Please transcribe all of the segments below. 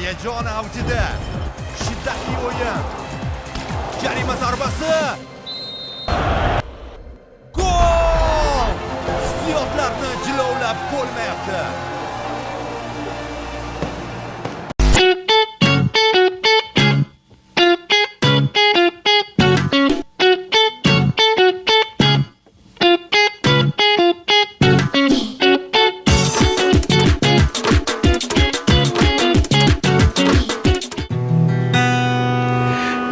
Hayajon avjida. Shiddatli o'yin. Jarima zarbasi. Gol! Hissiyotlarni jilovlab bo'lmayapti.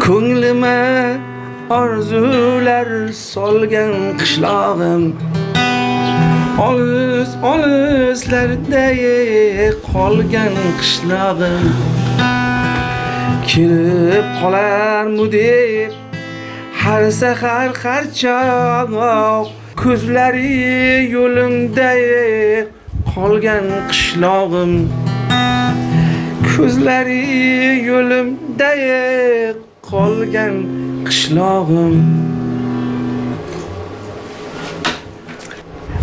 Ko'nglima orzular solgan qishlog'im olislarda qolgan qishlog'im kelib qolarmu deb har sahar har chog' ko'zlari yo'limda qolgan qishlog'im ko'zlari yo'limda qolgan qishlog'im.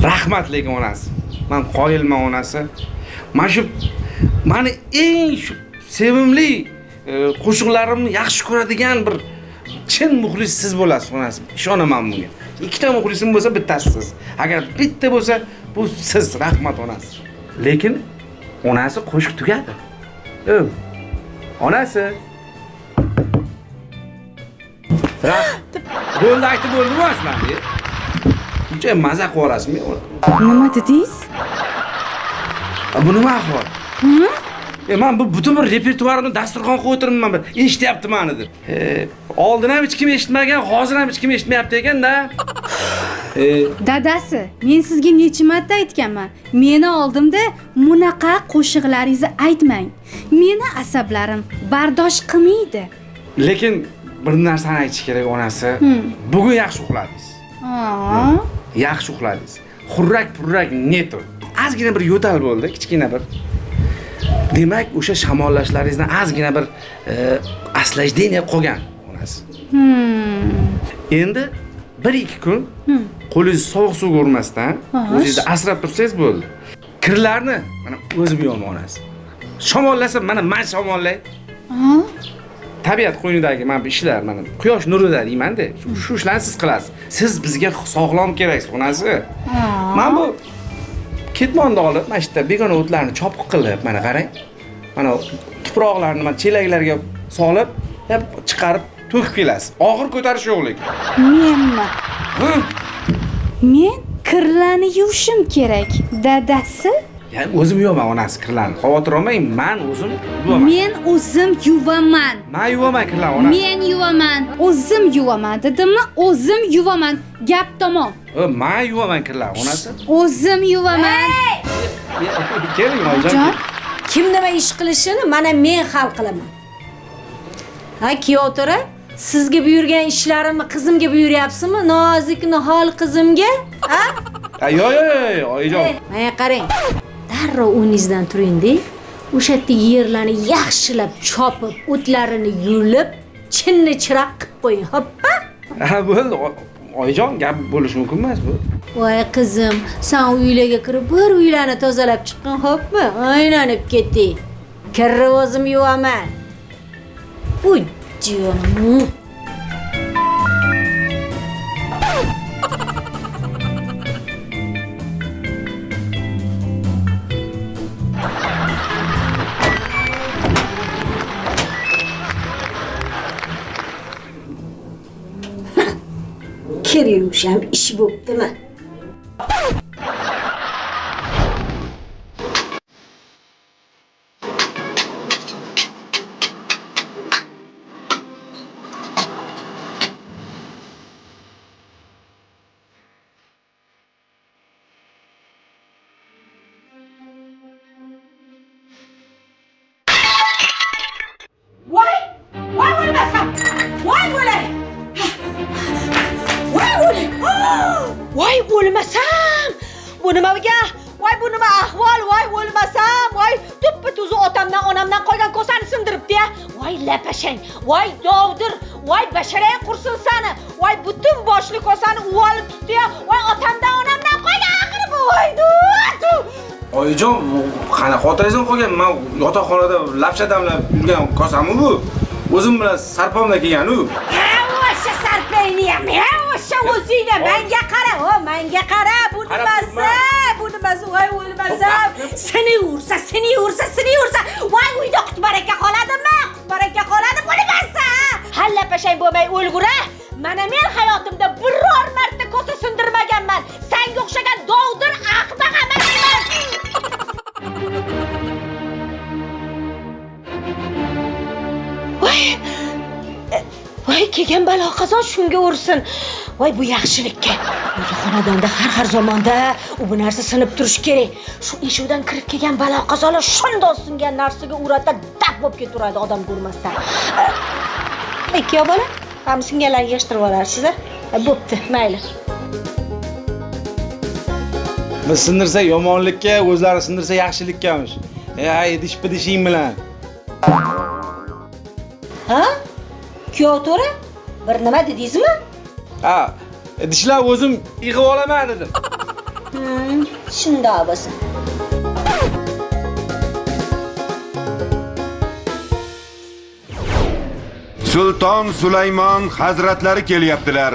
Rahmat lekin onasi. Men qoyilman onasi. Mana shu meni eng sevimli qo'shiqlarimni yaxshi ko'radigan bir chin muxlis siz bo'lasiz onasi. Ishonaman bunga. Ikkita muxlisim bo'lsa bittasi siz. Agar bitta bo'lsa bu siz. Rahmat onasi. Lekin onasi qo'shiq tugadi. Onasi. Bo'ldi aytib bo'ldimi aslandi? Uncha maza qilib olasizmi? Nima dedingiz? Bu nima ahvol? Men bu butun bir repertuarimni dasturxon qo'yib o'tiribman, eshityapti meni deb. Oldin ham hech kim eshitmagan, hozir ham hech kim eshitmayapti ekan-da. Dadasi, men sizga necha marta aytganman. Meni oldimda bunaqa qo'shiqlaringizni aytmang. Meni asablarim bardosh qilmaydi. Lekin bir narsani aytish kerak onasi. Bugun yaxshi uxladingiz. Yaxshi uxladingiz. Xurrak-purrak neto. Ozgina bir yo'tal bo'ldi, kichkina bir. Demak, o'sha shamollashlaringizni ozgina bir aslajdeniya qolgan onasi. Endi 1-2 kun qo'lingizni sovuq suvga urmasdan o'zingizni asrab tursangiz bo'ldi. Kirlarni mana o'zim yo'laman onasi. Shamollasam mana men shamollay. Tabiat qo'ynidagi mana bu ishlar, mana quyosh nurida deyman-da. Shu ishlarni siz qilasiz. Siz bizga sog'lom keraksiz onasi. Men bu ketmonni olib, mana shu yerda begona o'tlarni chopiq qilib, mana qarang. Mana tuproqlarni mana chelaklarga solib, chiqarib to'kib kelasiz. Og'ir ko'tarish yo'q lekin. Menmi? Men kirlarni yuvishim kerak, dadasi. Yani o'zim yuvaman onasi kirlarni. Xavotir olmang, men o'zim yuvaman. Men o'zim yuvaman. Men yuvaman kirlarni onasi. Men yuvaman. O'zim yuvaman dedimmi? O'zim yuvaman. Gap tamom. Men yuvaman kirlarni onasi. O'zim yuvaman. Keling oyijon. Kim nima ish qilishini mana men hal qilaman. Ha, Kiyotira, sizga buyurgan ishlarimni qizimga buyuryapsizmi? Nozik nihol qizimga? Ha? Yo'q, oyijon. Mana qarang. Darrov o'rningizdan turing-da. O'sha yerda yerlarni yaxshilab chopib, o'tlarini yulib, chinni chiroq qilib qo'ying, hoppa? Ha, bo'ldi. Oyijon, gap bo'lishi mumkin emas bu. Voy qizim, sen uylarga kirib, bir uylarni tozalab chiqqin, hoppa? Aylanib ketding. Kirni o'zim yuvaman. Uy, jonim. Kir yuvisham ish bo'ptimi? Voy bo'lmasam. Bu nimaga? Voy bu nima ahvol? Voy bo'lmasam. Voy tuppa-tuzu otamdan, onamdan qolgan kosani sindiribdi-ya. Voy lapashang. Voy dovdir. Voy basharang qursin seni. Voy butun boshli kosani uvolib tutdi-ya. Voy otamdan, onamdan qolgan axiri bu. Voy Oyijon, qanaqa xotirangiz qolgan? Men yotoqxonada lapsha damlab yurgan kosamu bu. O'zim bilan sarpomda kelgan-u. O'sha sarpayni ham, o'sha o'zingni menga qara, menga qara. Bu nimasi, voy o'lmasam. Seni ursa. Voy uyda qutbaraka qoladimi? Bu nimasi? Halla pashang bo'lmay o'lgura. Mana men hayotimda biror marta kosa sindirmaganman. Senga o'xshagan dovdir ahmoq emasman. Voy kelgan balo qazo shunga ursin. Voy bu yaxshilikka. Bu xonadonda har zamonda bu narsa sinib turish kerak. Shu eshikdan kirib kelgan balo qazolar shundoq singan narsaga urata dab bo'lib ketaveradi odam ko'rmasdan. Ikki bola ham singanlarni yig'ishtirib olarsiz-a? Bo'pti, mayli. Biz sindirsa yomonlikka, o'zlari sindirsa yaxshilikkamiş. Idish-pidishing bilan. Ha? Kuyov to'ra? Bir nima dedingizmi? Ha, idishlar o'zim yig'ib olaman dedim. Shundoq bo'lsin. Sulton Sulaymon hazratlari kelyaptilar.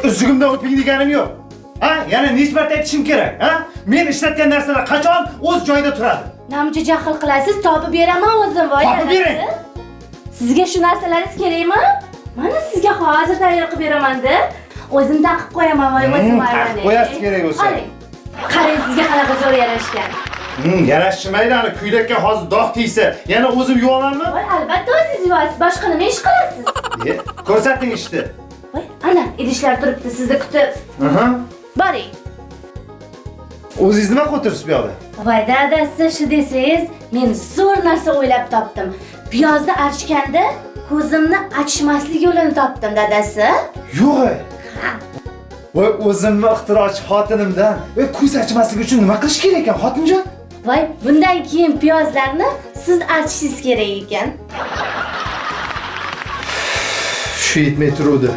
Uzugimda o'ping deganim yo'q. Ha? Yana necha marta aytishim kerak, ha? Men ishlatgan narsalar qachon o'z joyida turadi? Namcha jahl qilasiz, topib beraman o'zim, voy. Topib bering. Sizga shu narsalaringiz kerakmi? Mana sizga hozir tayyor qilib beraman-da. O'zim taqib qo'yaman, voy o'zim Taqib qo'yasiz kerak bo'lsa. Qarang, sizga qanaqa zo'r yarashgan. Yarashmaydi, ana kuylakka hozir dog' tegsa, yana o'zim yuvamanmi? Voy, albatta o'zingiz yuvasiz, boshqa nima ish qilasiz? Ko'rsating ishni. Voy, ana, idishlar turibdi, sizni kutib. Boring. O'zingiz nima qo'tirsiz bu yoqda? Voy, dadasi, shu desangiz, men zo'r narsa o'ylab topdim. Piyozni archganda ko'zimni ochmaslik yo'lini topdim, dadasi. Yo'q. Voy, o'zimni ixtirochi xotinimdan ko'z ochmaslik uchun nima qilish kerak ekan, xotinjon? Voy, bundan keyin piyozlarni siz archishingiz kerak ekan. Shu yetmay turuvdi.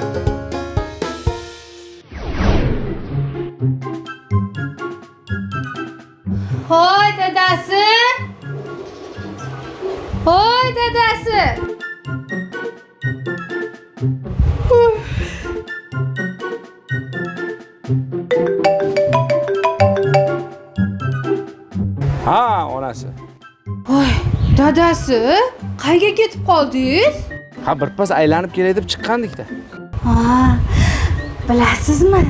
Hoy dadasi. Hoy dadasi. Ha, onasi. Voy, dadasi, qayerga ketib qoldingiz? Ha, birpas aylanib kelay deb chiqqandikda. Ha, bilasizmi?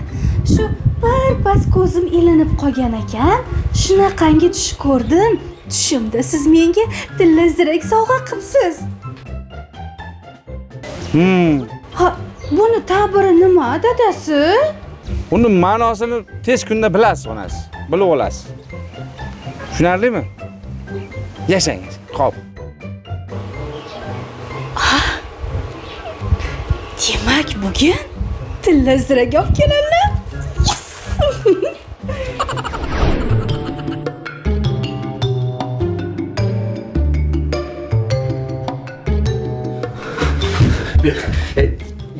Shu birpas ko'zim ilinib qolgan ekan. Shunaqangi tush ko'rdim. Tushimda siz menga tilla-zirak sovg'a qilibsiz. Ha, buni ta'biri nima, dadasi? Uni ma'nosini tez kunda bilasiz, onasi. Bilib olasiz. Tushunarlimi? Yashangiz. Xo'p. Demak, bugun tilla-zirak olib keladilar.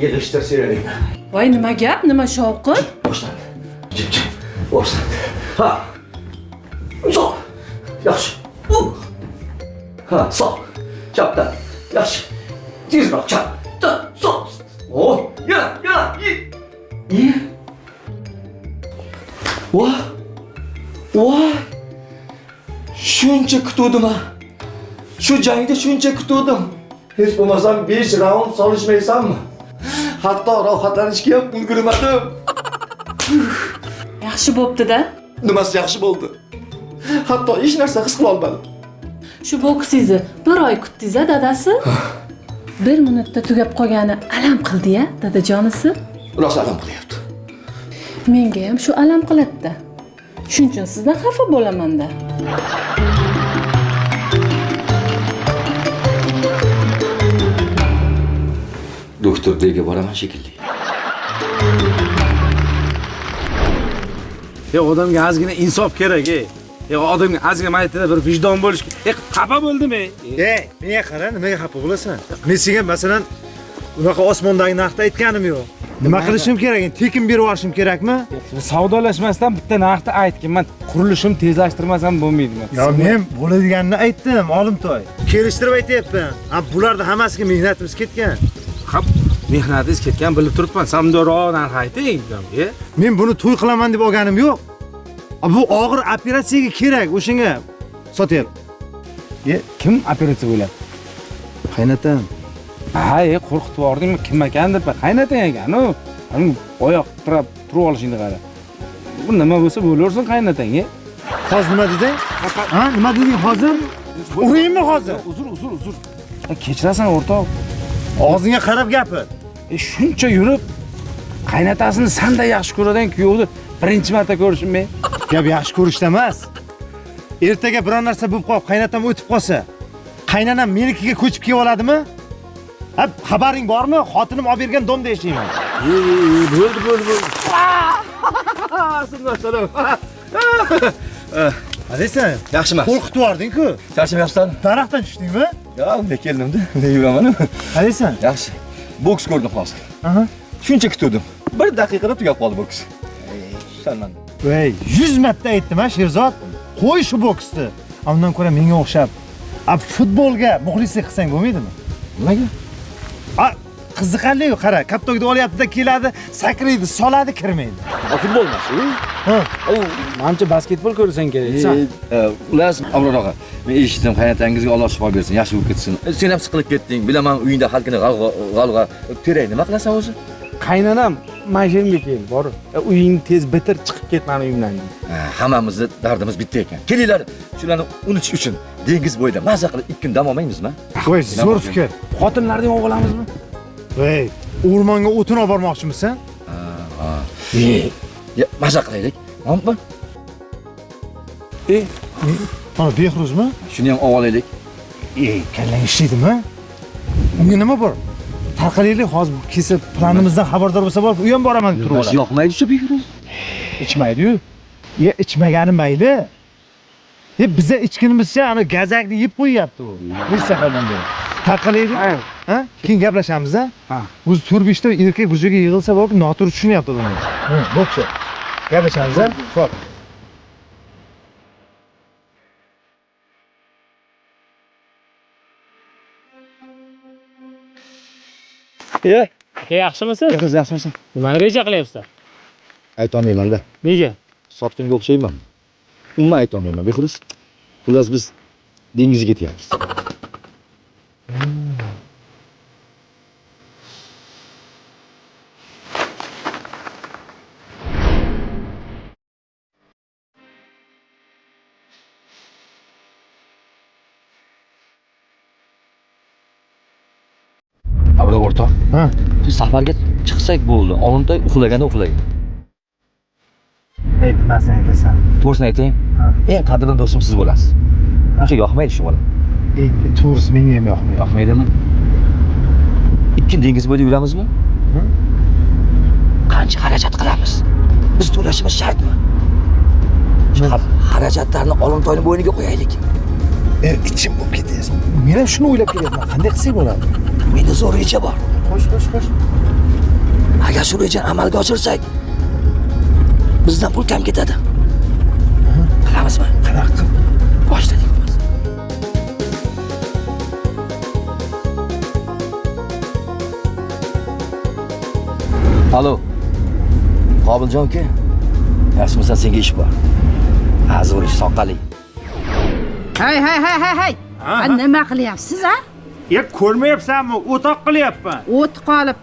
Yig'ishtir seraning. Voy, nima gap? Nima shovqin? Boshlandi. Jim. Boshlandi. Ha. Sol. Yaxshi. Ha, sol. Chapdan. Yaxshi. Tezroq chap. Sol. Oh, yana. Ye. Voy. Shuncha kutuvdim ha. Shu jangda shuncha kutuvdim. Hech bo'lmasam 5 raund solishmaysanmi? Hatto rohatlanishga ham ulgurmadim. Yaxshi bo'pti-da. Nimasi yaxshi bo'ldi? Hatto hech narsa his qila olmadim. Shu boksizni 1 oy kutdingiz-a, dadasi? 1 minutda tugab qolgani alam qildi-ya, dadajonisi? Rost alam qilyapti. Menga ham shu alam qiladi-da. Shuning uchun sizdan xafa bo'laman-da. Doktor deyga boraman shekilli. Odamga ozgina insof kerak, odamga ozgina maytida bir vijdon bo'lish kerak. Xafa bo'ldimi? Menga qara, nimaga xafa bo'lasan? Men senga masalan Unaqa osmondagi narxda aytganim yo'q. Nima qilishim kerak? Endi tekin berib olishim kerakmi? Savdolashmasdan bitta narxni aytgin. Men qurilishimni tezlashtirmasam bo'lmaydi. Yo, men bo'ladiganini aytdim, Olimtoy. Kelishtirib aytayapman. Ha, bularda hammasiga mehnatimiz ketgan. Qap, mehnatingiz ketgan bilib turibman. Samdorroq narx ayting. Men buni to'y qilaman deb olganim yo'q. Bu og'ir operatsiyaga kerak, o'shanga sotyapman. Kim operatsiya bo'ladi? Qaynatam. Ha, qo'rqitib yubordingmi? Kim ekan deb qaynatang ekan u. Oyoq turib olishingni qara. Bu nima bo'lsa bo'laversin qaynatang. Hozir nima deding? Ha, nima deding hozir? Uraymi hozir? Uzr. Kechirasan o'rtoq. Og'zingga qarab gapir. Shuncha yurib qaynatasini sanda yaxshi ko'radigan kuyovni birinchi marta ko'rishim men. Gap yaxshi ko'rishda emas. Ertaga biror narsa bo'lib qolib, qaynatam o'tib qolsa, qaynanam menikiga ko'chib kelib oladimi? Ha, xabaring bormi? Xotinim olib bergan domda yashayman. Bo'ldi. Sindoshlar. Adaysan, Yaxshimas. qo'rqitib yubording-ku. Charchamayapsan? Daraxtdan tushdingmi? Yo'q, bunday keldim-da. Bunday yuraman. Adaysan? Yaxshi. Boks ko'rdim hozir. Aha. Shuncha kutdim. 1 daqiqada tugab qoldi boks. Sanman. Voy, 100 marta aytdim ha, Sherzod. Qo'y shu boksni. Undan ko'ra menga o'xshab, futbolga muxlislik qilsang bo'lmaydimi? Nimaga? Qiziqarli-ku, qara, kaptokda olyapti-da, keladi, sakraydi, soladi, kirmaydi. Futbol emas u. Ha. Menimcha basketbol ko'rsang kerak. Ular Abror og'a, men eshitdim, qaynotangizga Alloh shifo bersin, yaxshi bo'lib ketsin. Sen ham siqilib ketding. Bilaman, uyingda har kuni g'alg'a teray, nima qilasan o'zi? Qaynanam mashinamga keldi, bor. Uyingni tez bitir, chiqib ket meni uyimdan. Hammamizni dardimiz bitta ekan. Kelinglar, shularni unutish uchun dengiz bo'yida maza qilib 2 kun dam olmaymizmi? Voy, zo'r fikr. Xotinlarni olib olamizmi? Voy, o'rmonga o'tin olib bormoqchimisan? Ya, maza qilaylik. Xo'pmi? Mana Behruzmi? Shuni ham olib olaylik. Kallang ishlaydimi? Unga nima bor? Tarqalaylik, hozir kelsa planimizdan xabardor bo'lsa bor, u ham boraman deb turib oladi. Yoqmaydi-ku Behruz. Ichmaydi-yu. Ichmagani mayli. Biza ichkinimizcha ana gazakni yeb qo'yyapti u. Bir safardan beri. Tarqalaylik. Ha? Keyin gaplashamiz a? Ha. O'zi 4-5 ta erkak bu yerga yig'ilsa bor, noto'g'ri tushunyapti odamlar. Bo'pti. Gaplashamiz a? Xo'p. Aka yaxshimisiz? Behruz yaxshimisan? Nimani reja qilyapsiz? Aytolmayman-da. Nega? Sotqinga o'xshayman. Umuman aytolmayman, Behruz. Xullas biz dengizga ketyapmiz. Abror o'rtoq. Ha. Biz safarga chiqsak bo'ldi. Olimtoy uxlaganda uxlaydi. Aytmasan aytasan. To'g'risini aytaymi? Eng qadrli do'stim siz bo'lasiz. Uncha yoqmaydi shu bola. To'g'risi menga ham yoqmaydi. Yoqmaydimi? 2 kun dengiz bo'yida yuramizmi? Qancha xarajat qilamiz? Biz to'lashimiz shartmi? Xarajatlarni Olimtoyning bo'yniga qo'yaylik. Ichim bo'lib ketyapsiz. Men ham shuni o'ylab kelyapman. Qanday qilsak bo'ladi? Menda zo'r reja bor. Xo'sh. Agar shu rejani amalga oshirsak, bizdan pul kam ketadi. Qilamizmi? Qanaqa? Boshladik biz. Alo. Qobiljon aka. Yaxshimisan, senga ish bor. Ha, zo'r ish, soqqali. Hay. Nima qilyapsiz a? Ko'rmayapsanmi? O'toq qilyapman. O't qolib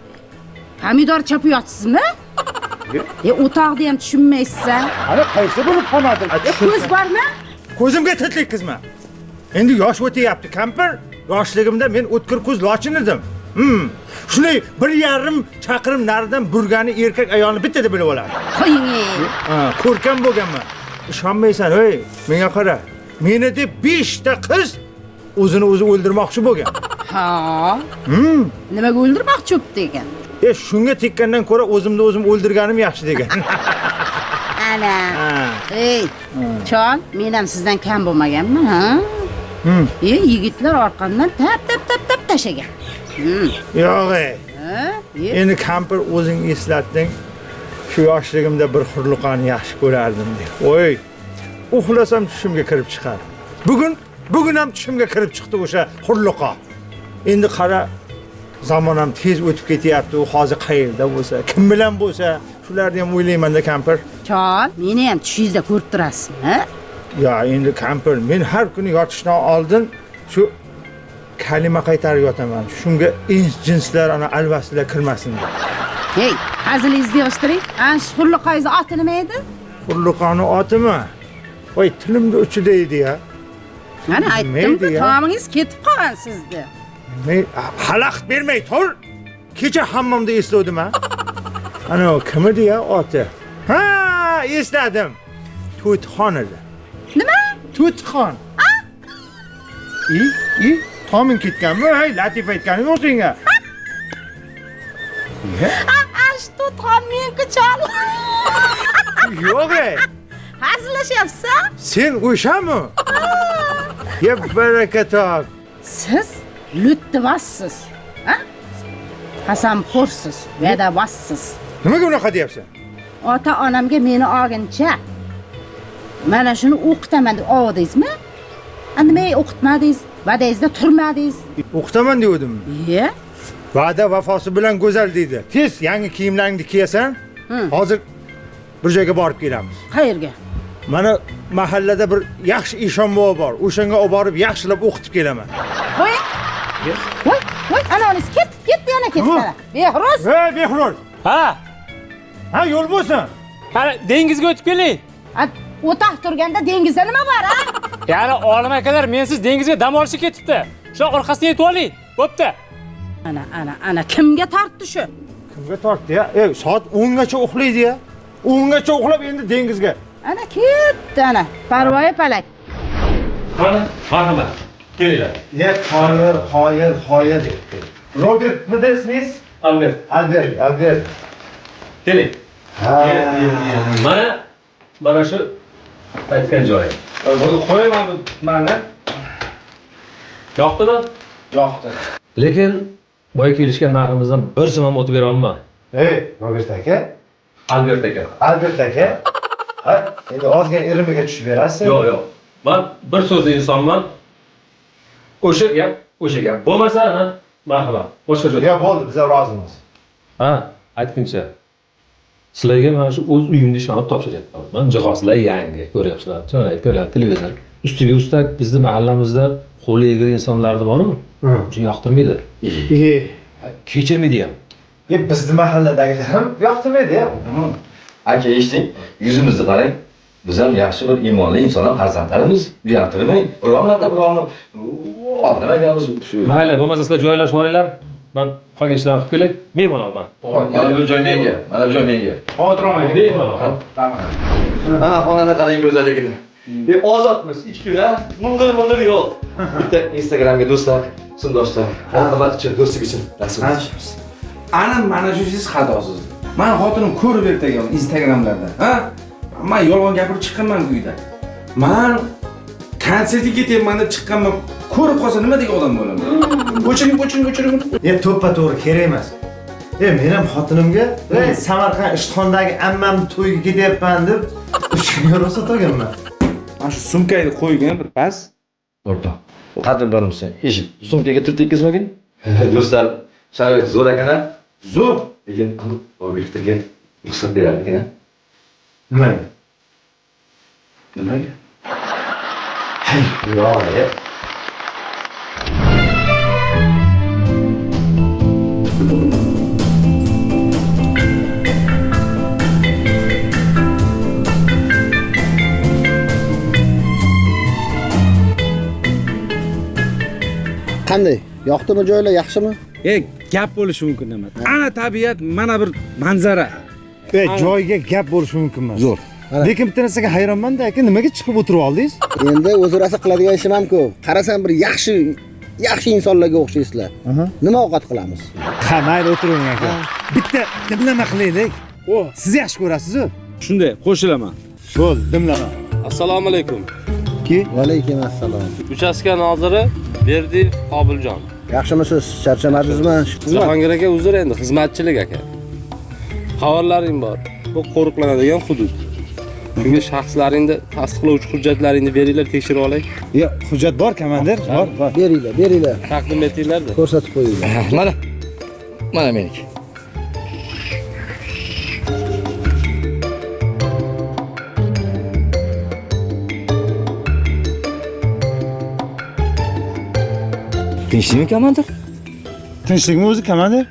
pomidor chopyapsizmi? O'toqni ham tushunmaysiz-a? Ana qaysi bo'lib qolmadi? Ko'z bormi? Ko'zimga titlik qizma. Endi yosh o'tyapti, kampir. Yoshligimda men o'tkir ko'z lochin edim. Shunday 1,5 chaqirim naridan burgani erkak ayolni bittada bilib oladi. Qo'ying. Ko'rkam bo'lganman. Ishonmaysan, ey, menga qara. Meni deb 5 ta qiz o'zini o'zi o'ldirmoqchi bo'lgan. Ha. Nimaga o'ldirmoqchi bo'pti ekan? Shunga tekkandan ko'ra o'zimni o'zim o'ldirganim yaxshi degan. Ana. Ey, chol, men ham sizdan kam bo'lmaganman, ha? Yigitlar orqamdan tap tashagan. Yo'q, Endi kampir o'zing eslatding. Shu yoshligimda bir hurliqani yaxshi ko'rardim deb. Voy, uxlasam tushimga kirib chiqar. Bugun ham tushimga kirib chiqdi o'sha hurliqo. Endi qara, zamon ham tez o'tib ketyapti. U hozir qayerda bo'lsa, kim bilan bo'lsa, shularni ham o'ylayman-da kampir. Chol, meni ham tushingizda ko'rib turasizmi? Ya endi kampir, men har kuni yotishdan oldin shu kalima qaytarib yotaman. Shunga jinslar ana alvaslar kirmasin deb. Hey, hazilingizni yoshtiring. Ana shu hurliqoyingiz oti nima edi? Hurliqoni otimi? Voy, tilimda uchida edi ya. Mana aytdim-ku, tomingiz ketib qolgan sizda. Men xalaqit bermay tur. Kecha hammomda esladim ha. Ana kim edi ya oti? Ha, esladim. To'txon edi. Nima? To'txon. Tomin ketganmi? Hey, Latif aytganing yo'q senga. Shu to'txon menku chol. Yo'q ey. Hazillashyapsan? Sen o'shami? Ya baraka top. Siz lutvassiz, ha? Qasamxo'rsiz, va'davassiz. Nimaga unaqa deyapsan? Ota-onamga meni olguncha mana shuni o'qitaman deb oldingizmi? Nimaga o'qitmadingiz? Va'dangizda turmadingiz. O'qitaman devdim. Va'da vafosi bilan go'zal deydi. Tez yangi kiyimlaringni kiyasan, hozir bir joyga borib kelamiz. Qayerga? Mana mahallada bir yaxshi eshon bobo bor. O'shanga olib borib yaxshilab o'qitib kelaman. Voy! Voy, anangiz ketdi yana ketdi. Behruz. Hey, Behruz. Ha, yo'l bo'lsin. Qara, dengizga o'tib keling. O'taq turganda dengizda nima bor, ha? Ya'ni olim akalar mensiz dengizga dam olishga ketibdi. Shu orqasidan yetib oling. Bo'pti. Ana kimga tortdi shu? Kimga tortdi ya? Ey, soat 10 gacha uxlaydi ya. 10 gacha uxlab endi dengizga. Ana ketdi ana. Parvoyi palak. Mana, marhamat. Kelinglar. Ya, Xoyir. Robert, nima deysiniz? Albert. Keling. Mana shu aytgan joyim. Buni qo'yaman mana. Yoqdimi? Yoqdi. Lekin boya kelishgan narximizdan bir so'm ham o'tib bera olmayman. Hey, Robert aka. Albert aka. Ha, endi ozgina irimiga tushib berasiz. Yo'q. Men bir so'zli insonman. O'sha gap. Bo'lmasa, marhamat. Boshqa joyda. Ya bo'ldi, biz rozimiz. Ha, aytguncha. Sizlarga mana shu o'z uyimni ishonib topshiryapman. Men jihozlar yangi, ko'ryapsizlar. Ko'rlar televizor. Ustiga ustak bizning mahallamizda qo'li egri insonlarni bormi? Shuni yoqtirmaydi. Kechirmaydi ham. Bizning mahalladagilar ham yoqtirmaydi ya. Aka eshiting, yuzimizni qarang. Biz ham yaxshi bir iymonli insonlar farzandlarimiz, uyaltirmang. Birovlarni oldirmaymiz shu. Mayli, bo'lmasa sizlar joylashib olinglar. Men qolgan ishlarni qilib kelay. Mehmon olaman. Mana bu joy menga. Hozir olmayman. Mehmon. Ha, xonani qarang go'zalligini. Ozodmiz, ichkilar, mung'ir yo'q. Bitta Instagramga do'stlar, sindoshlar, marhamat uchun, do'stlik uchun rasm. Ana mana shu siz xatosiz. Men xotinim ko'rib ertaga Instagramlarda, ha? Men yolg'on gapirib chiqqanman uyda. Men konsertga ketyapman deb chiqqanman. Ko'rib qolsa nima degan odam bo'laman? O'chiring. To'ppa-to'g'ri kerak emas. Men ham xotinimga, Samarqand Ishtixondagi ammam to'yga ketyapman deb 3 euro sotganman. Mana shu sumkani qo'ygan bir pas. O'rtoq, qadrdonimsan, eshit, sumkaga tirt tekkizmagin. Do'stlar, sharoit zo'r ekan-a? Zo'r. Lekin obyektivga ruxsat beradi ekan. Nimaga? Hey, yo'q. Qanday? Yoqdimi joylar, yaxshimi? Gap bo'lishi mumkin emas. Ana tabiat, mana bir manzara. Joyga gap bo'lishi mumkin emas. Zo'r. Lekin bitta narsaga hayronman-da, aka, nimaga chiqib o'tirib oldingiz? Endi o'zi rosa qiladigan ishim ham ko'p. Qarasam bir yaxshi insonlarga o'xshaysizlar. Nima ovqat qilamiz? Ha, mayli o'tiring aka. Bitta dimlama qilaylik. Siz yaxshi ko'rasiz-ku. Shunday, qo'shilaman. Bo'l, dimlama. Assalomu alaykum. Va alaykum assalom. Uchastka noziri Berdiyev Qobiljon. Yaxshimisiz? Charchamadingizmi? Jahongir aka uzr endi, xizmatchilik aka. Xabarlaring bor. Bu qo'riqlanadigan hudud. Shunga shaxslaringni tasdiqlovchi hujjatlaringni beringlar, tekshirib olay. Yo'q, hujjat bor, komandir. Bor. Beringlar. Taqdim etinglar-da. Ko'rsatib qo'yinglar. Mana meniki. Tinchlikmi komandir? Tinchlikmi o'zi komandir?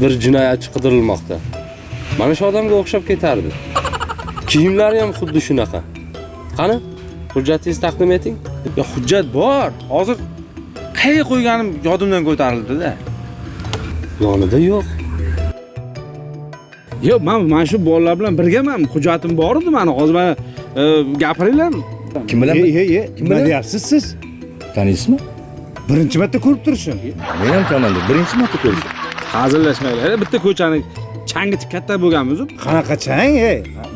Bir jinoyatchi qidirilmoqda. Mana shu odamga o'xshab ketardi. Kiyimlari ham xuddi shunaqa. Qani? Hujjatingizni taqdim eting. Ya hujjat bor. Hozir qayerga qo'yganim yodimdan ko'tarildi-da. Yonida yo'q. Yo'q, men shu bolalar bilan birgaman. Hujjatim bor edi meni. Hozir mana gapiringlarmi? Kim bilan? Kim bilan deyapsiz siz? Taniysizmi? Birinchi marta ko'rib turishim. Men ham komandir, birinchi marta ko'rdim. Hazillashmanglar. Bitta ko'chani changitib katta bo'lganmiz. Qanaqa chang,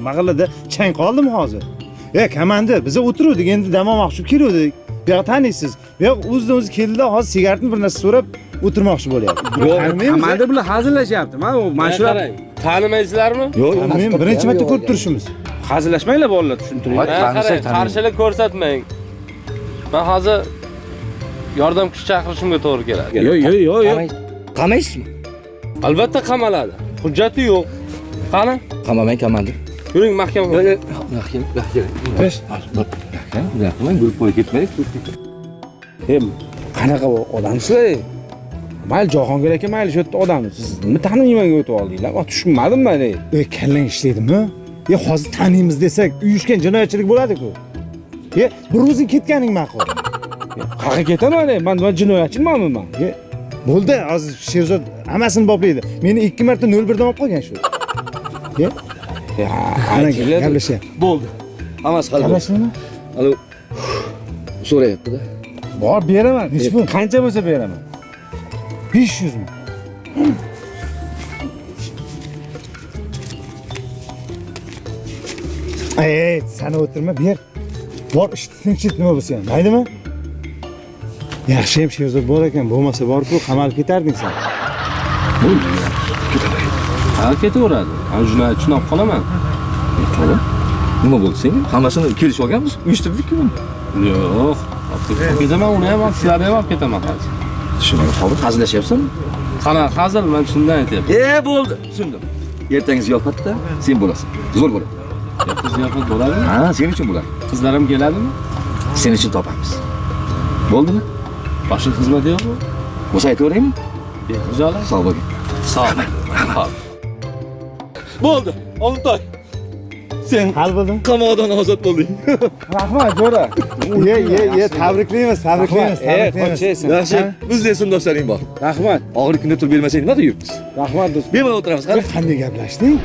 mahallada chang qoldimi hozir? Komandir, biz o'tiruvdik, endi dam olmoqchi keluvdik. Bu yoq taniysiz. Bu yoq o'zidan-o'zi keldi, hozir sigaretni bir narsa so'rab o'tirmoqchi bo'lyapti. Komandir bilan hazillashyapti. Men shular tanimaysizlarmi? Yo'q, men birinchi marta ko'rib turishimiz. Hazillashmanglar bolalar, tushuntiring. Qarshilik ko'rsatmang. Men hozir yordam kuch chaqirishimga to'g'ri keladi. Yo'q. Qamaysizmi? Albatta qamaladi. Hujjati yo'q. Qani? Qamamang komandir. Yuring mahkamaga. Men guruh qo'yib ketmaylik. Qanaqa odamsizlar? Mayli Jahongir aka, mayli shu yerda odamsiz. Siz nima taniymanga o'tib oldinglar? Men tushunmadim men. Kallang ishlaydimi? Hozir taniymiz desak, uyushgan jinoyatchilik bo'ladi-ku. Bir o'zing ketganing ma'qul. Qayerga ketaman? Men jinoyatchimanmi men? Bo'ldi, hozir Sherzod hammasini boplaydi. Meni 2 marta 01 dan olib qolgan shu. Gaplashyapti. Bo'ldi. Hammasi hal bo'ldi. Gaplashingmi? Alo. So'rayapti-da. Bor, beraman. Hech bu qancha bo'lsa beraman. 500 mi? Sana o'tirma, ber. Bor, ishni tinchit nima bo'lsa ham, maylimi? Yaxshi ham Sherzod bor ekan, bo'lmasa bor-ku, qamalib ketarding sen. Bo'ldi. Ha, ketaveradi. Ana jinoyatchini olib qolaman. To'g'ri. Nima bo'ldi senga? Hammasini kelishib olganmiz, uyushtirdik-ku buni. Yo'q. Ketaman, uni ham, sizlarni ham olib ketaman hozir. Shunaqa hozir hazillashyapsanmi? Qanaqa hazil, men shundan aytyapman. Bo'ldi, tushundim. Ertangi ziyofatda sen bo'lasan. Zo'r bo'ladi. Ziyofat bo'ladimi? Ha, sen uchun bo'ladi. Qizlar ham keladimi? Sen uchun topamiz. Bo'ldimi? Boshqa xizmat yo'qmi? Bo'lsa aytaveraymi? Bexijolat. Sog' bo'ling. Sog'. Bo'ldi, Oltoy. Sen hal bo'lding. Qamoqdan ozod bo'lding. Rahmat, jo'ra. Tabriklaymiz. Yaxshi, bizda sinfdoshlaring bor. Rahmat. Og'ir kunda turib bermasang nima qilibmiz? Rahmat do'st. Bemalol o'tiramiz, qani? Qanday gaplashding?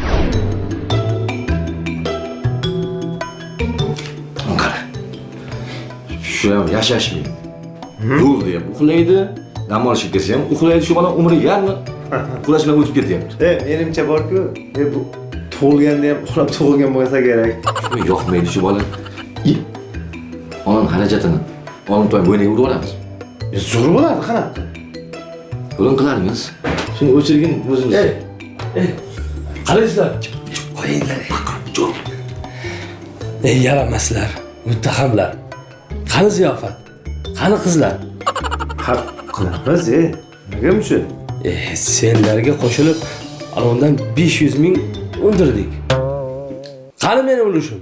Shu ham yashashmaydi. Bo'ldi ham uxlaydi, dam olishga kelsa ham uxlaydi, shu bilan umri yarmi uxlash bilan o'tib ketyapti. Menimcha bor-ku, bu tug'ilganda ham uxlab tug'ilgan bo'lsa kerak. Shunga yoqmaydi shu bola. Onun xarajatini Oltoy bo'yniga urib olamiz. Zo'r bo'ladi, qanaqa? Bo'lin qilarmiz. Shuni o'chirgin o'zingiz. Qaraysizlar. Qo'yinglar. Yaramaslar, muttahamlar. Qani ziyofat? Qani qizlar? Haq qilamiz, nima shu? Senlarga qo'shilib, undan 500 ming undirdik. Qani meni ulushim?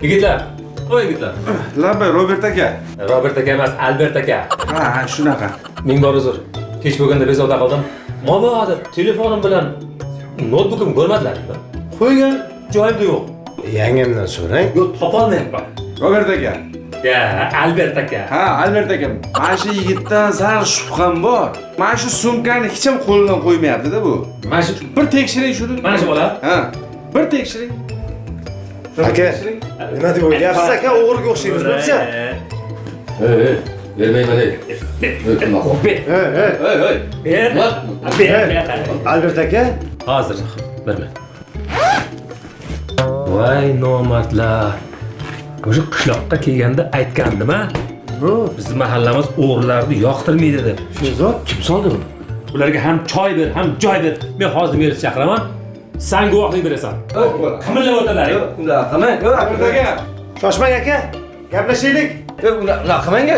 Yigitlar. Qo'y yigitlar. Labay, Robert aka. Robert aka emas, Albert aka. Ha, shunaqa. Ming bor uzr. Kech bo'lganda bezovta qildim. Mobodo telefonim bilan notebookim ko'rmadilar. qo'ygan joyimda yo'q. Yangamdan so'rang. Yo'q, topolmayapman. Robert aka. Ya, Albert aka. Ha, Albert aka. Mana shu yigitdan sal shubham bor. Mana shu sumkani hech kim qo'lidan qo'ymayapti-da bu. Mana shu Bir tekshiring shuni. mana shu bola. Ha, bir tekshiring. Aka, nima deb o'ylayapsiz aka? O'g'riga o'xshaymiz bo'lsa? Bermayman ey. Albert aka, Hozir berma. Voy nomardlar. O'sha qishloqqa kelganda aytgandim-a? Bizning mahallamiz o'g'rilarni yoqtirmaydi deb. shu zot Kim soldi buni? Ularga ham choy ber, ham joy ber. Men hozir meni chaqiraman. Sen guvohlik berasan. Qimillab o'tirlaring. Ular qamang. Albert aka. shoshmang aka. Gaplashaylik. Ular qamang.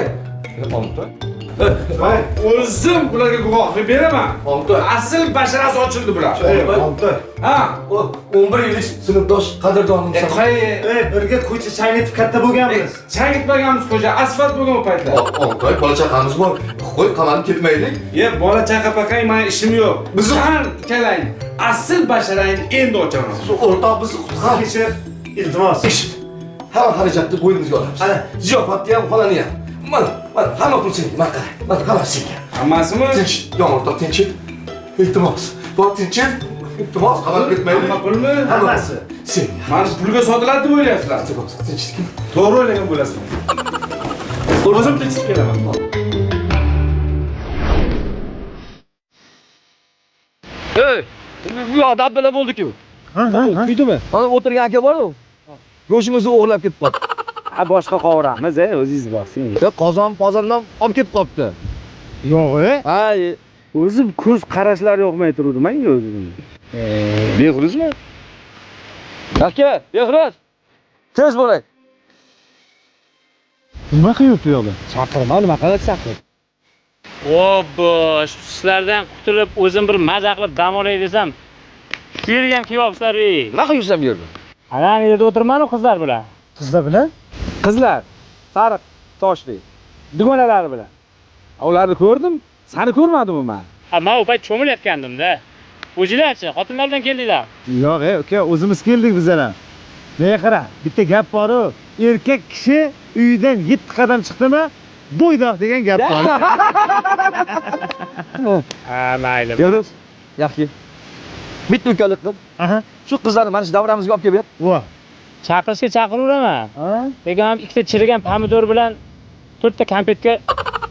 O'zim bularga guvohlik beraman. Oltoy. Asl basharasi ochildi bular. Oltoy. Ha, 11 yillik sinfdosh qadrdonimsan. Birga ko'cha chaynatib katta bo'lganmiz. changitmaganmiz xo'ja, asfalt bo'lgan u paytlar. Oltoy, bola chaqamiz bor. Qo'y, qamalib ketmaylik. Ye, bola chaqa paqang, men ishim yo'q. Biz har kalang asl basharangni endi ochaman. O'rtoq bizni qutqar. Kechir, iltimos. Hamma xarajatni bo'ynimizga olamiz. Ana, ziyofatni ham, xonani ham. Mana hamma pul senga, mana qarang. Mana hammasi senga. Hammasimi? Tinch, o'rtoq, tinchit. Iltimos. Bor tinchit. Iltimos, qamalib ketmaylik. Hamma pulmi? Hammasi senga. Mana pulga sotiladi deb o'ylayapsizlar. Tinchitkin. To'g'ri o'ylagan bo'lasizlar. O'zim tinchib kelaman. Hey, bu odam bilan bo'ldi-ku. Kuydimi? Ana o'tirgan aka bor-ku. Go'shimizni o'g'irlab ketib qoldi. Ha, boshqa qovuramiz, o'zingiz boqsin. Qozondan olib ketib qolibdi. Yo'q-e? Ha, O'zim ko'z qarashlari yoqmay turdim-ku o'zim. Behruzmi? Aka, Behruz. Tez bo'lay. Nima qilyapti u yoqda? Chaqirma, nima qilyapsan? Obbo, sizlardan qutulib o'zim bir maza qilib dam olay desam, she'rga ham kelyapsizlar-ey. Nima qilyapsan bu yerda? Ana yerda o'tirman-ku qizlar bilan. Qizlar bilan? Qizlar, sariq toshli, dugonalari bilan. Ularni ko'rdim, seni ko'rmadim men. Ha, men u payt cho'milayotgandim-da. O'zinglarchi, xotinlardan keldinglar. Yo'q, uka, o'zimiz keldik bizlar ham. Nega qara, bitta gap bor-ku. Erkak kishi uyidan 7 qadam chiqdimi, bo'ydoq degan gap bor. Ha, mayli. Behruz, yaxshi. Bitta ukalik qil. Shu qizlarni mana shu davramizga olib kelib ber. Vo. Chaqirishga chaqiraveraman. Lekin ham ikkita chirigan pomidor bilan 4 ta konfetga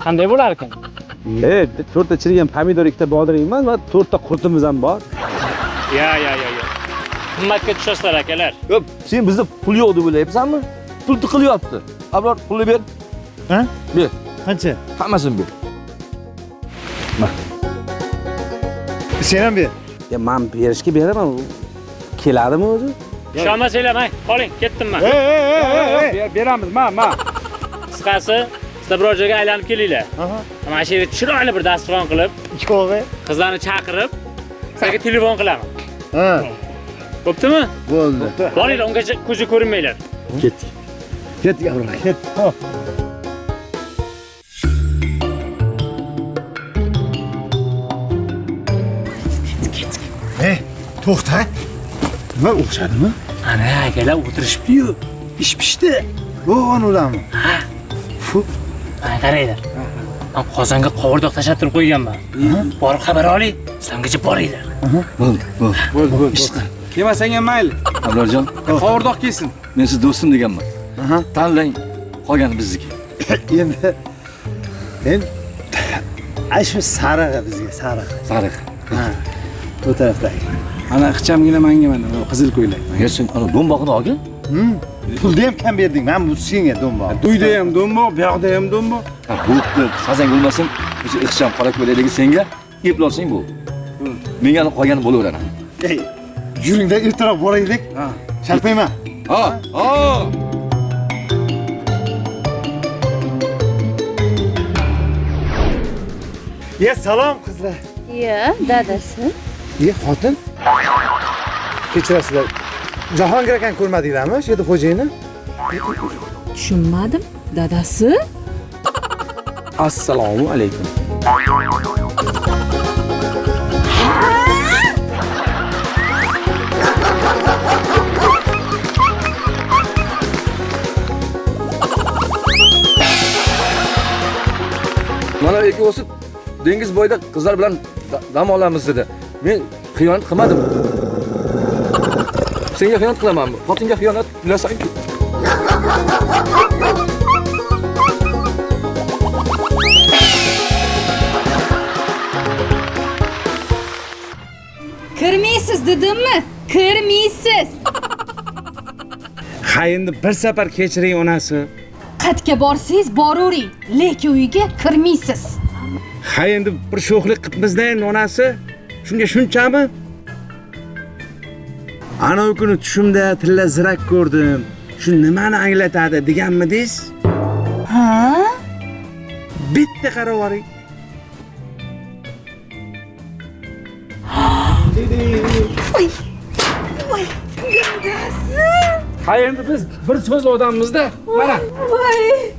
qanday bo'lar ekan? 4 ta chirigan pomidor, 2 ta bodring emas va 4 ta qurtimiz ham bor. Ya. Qimmatga tushasizlar akalar. Yo'q, sen bizda pul yo'q deb o'ylayapsanmi? Pul tiqilyapti. Abror, pulni ber. Ha? Ber. Qancha? Hammasini ber. Sen ham ber. Ya, men berishga beraman. Keladimi o'zi? Ishonmasanglar, men qoling, ketdim men. Beramiz, men. Qisqasi, sizlar biror joyga aylanib kelinglar. Mana shu yerda chiroyli bir dasturxon qilib, Ikkovi. qizlarni chaqirib, sizlarga telefon qilaman. Ha. Bo'ptimi? Bo'ldi. Boringlar, ungacha ko'zi ko'rinmanglar. Ketdik. Ketdik, Abror. Ket. Hop. To'xta. Nima o'xshadimi? Ana, akalar o'tirishibdi-yu. Ish pishdi. Bo'g'on ularmi? Ha. Fu. Mana qaranglar. Men qozonga qovurdoq tashlab qo'yganman. Borib xabar oling, sizlargacha boringlar. Bo'ldi. Kelmasang ham mayli. Abrorjon, Qovurdoq kelsin. men siz do'stim deganman. Tanlang, qolgani bizniki. Endi shu sarig'i bizga, sarig'i. Sariq. Ha. Bu tarafdagi. Ana ixchamgina menga mana qizil ko'ylak. Ya sen ana do'mboqni olgin. Pulni ham kam berding. Men bu senga do'mboq. Uyda ham do'mboq, bu yoqda ham do'mboq. Bo'pti. Sazang bo'lmasin, o'sha ixcham qora ko'ylakdagi senga ep olsang bu. Menga qolgani bo'laveradi. Ey, yuringda ertaroq boraylik. Sharpayman. Ha. Ya salom qizlar. Ya, dadasi. Ye, xotin. Kechirasizlar. Jahongir akani ko'rmadinglarmi? Shu yerda xo'jayini? Tushunmadim. Dadasi? Assalomu alaykum. mana ikki o'sib dengiz bo'yida qizlar bilan dam olamiz dedi. Men xiyonat qilmadim. Senga xiyonat qilamanmi? Xotinga xiyonat bilasan-ku. Kirmaysiz dedimmi? Kirmaysiz. Ha endi bir safar kechiring onasi. Qayerga borsangiz boravering, lekin uyga kirmaysiz. Ha endi bir sho'xlik qilibmiz-da endi onasi. Shunga shunchami? Ana u kuni tushimda tilla zirak ko'rdim. Shu nimani anglatadi deganmidingiz? Ha? Bitta qarab oling. Voy. Voy. Gandasi. Ha endi biz bir so'z odammiz-da. Mana. Voy.